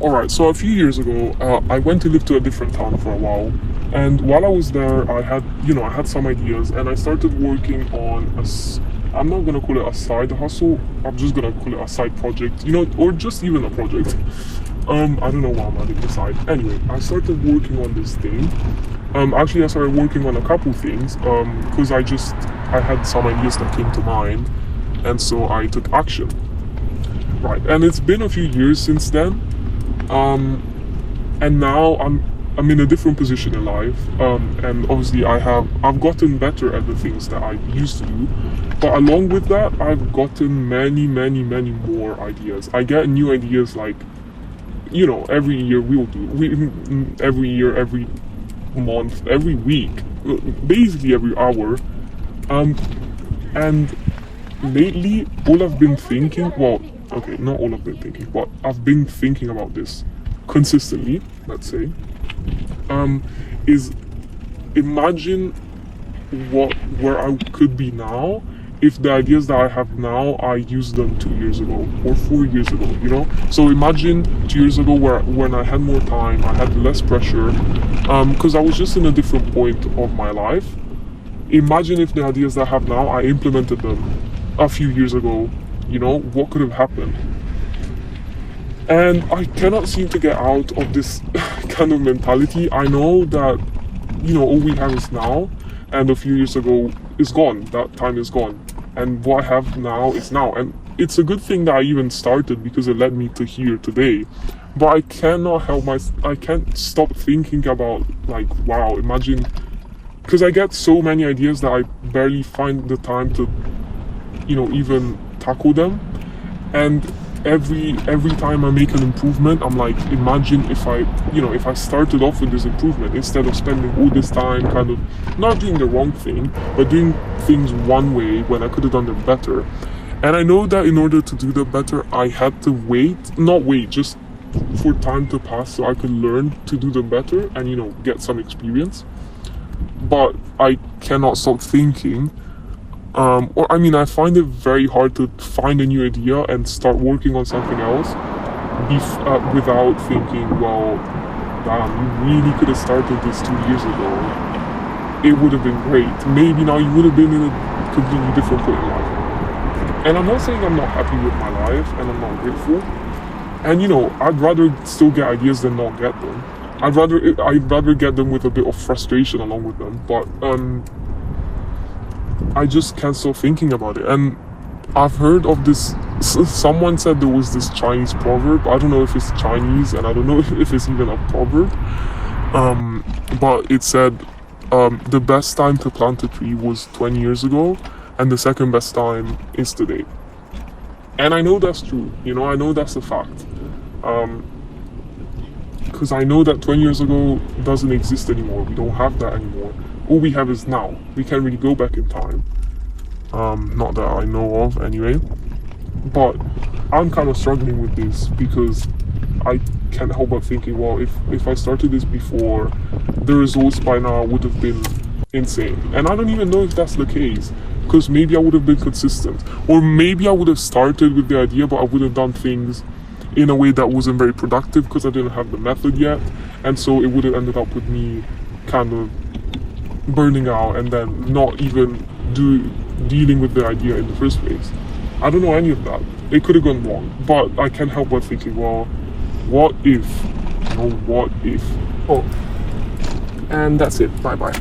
Alright, so a few years ago, I went to live to a different town for a while. And while I was there, I had some ideas, and I started working on I'm not gonna call it a side hustle, I'm just gonna call it a side project, or just even a project. I don't know why I'm adding the side. Anyway, I started working on this thing. Actually, I started working on a couple things, because I had some ideas that came to mind, and so I took action. Right, and it's been a few years since then. And now I'm in a different position in life, and obviously I've gotten better at the things that I used to do, but along with that I've gotten many more ideas. I get new ideas, like, every year every year, every month, every week, basically every hour. And lately, all I've been thinking, well, okay, not all I've been thinking, but I've been thinking about this consistently, let's say, is imagine where I could be now if the ideas that I have now, I used them 2 years ago or 4 years ago, So imagine 2 years ago when I had more time, I had less pressure, because I was just in a different point of my life. Imagine if the ideas that I have now, I implemented them a few years ago, what could have happened? And I cannot seem to get out of this kind of mentality. I know that, all we have is now, and a few years ago is gone. That time is gone. And what I have now is now. And it's a good thing that I even started, because it led me to here today. But I can't stop thinking about, like, wow, imagine, because I get so many ideas that I barely find the time to, even tackle them. And every time I make an improvement, I'm like, imagine if I started off with this improvement instead of spending all this time kind of not doing the wrong thing, but doing things one way when I could have done them better. And I know that in order to do them better, I had to not wait, just for time to pass so I could learn to do them better and, get some experience. But I cannot stop thinking, I find it very hard to find a new idea and start working on something else without thinking, well, damn, you really could have started this 2 years ago. It would have been great. Maybe now you would have been in a completely different point in life. And I'm not saying I'm not happy with my life and I'm not grateful. And I'd rather still get ideas than not get them. I'd rather get them with a bit of frustration along with them. But I just can't stop thinking about it. And I've heard of this, someone said there was this Chinese proverb. I don't know if it's Chinese, and I don't know if it's even a proverb. But it said, the best time to plant a tree was 20 years ago, and the second best time is today. And I know that's true, I know that's a fact. Because I know that 20 years ago doesn't exist anymore. We don't have that anymore. All we have is now. We can't really go back in time. Not that I know of anyway. But I'm kind of struggling with this because I can't help but thinking, well, if I started this before, the results by now would have been insane. And I don't even know if that's the case, because maybe I would have been consistent. Or maybe I would have started with the idea, but I would have done things in a way that wasn't very productive because I didn't have the method yet. And so it would have ended up with me kind of burning out and then not even dealing with the idea in the first place. I don't know any of that. It could have gone wrong, but I can't help but thinking, well, what if? What if? Oh, and that's it. Bye bye.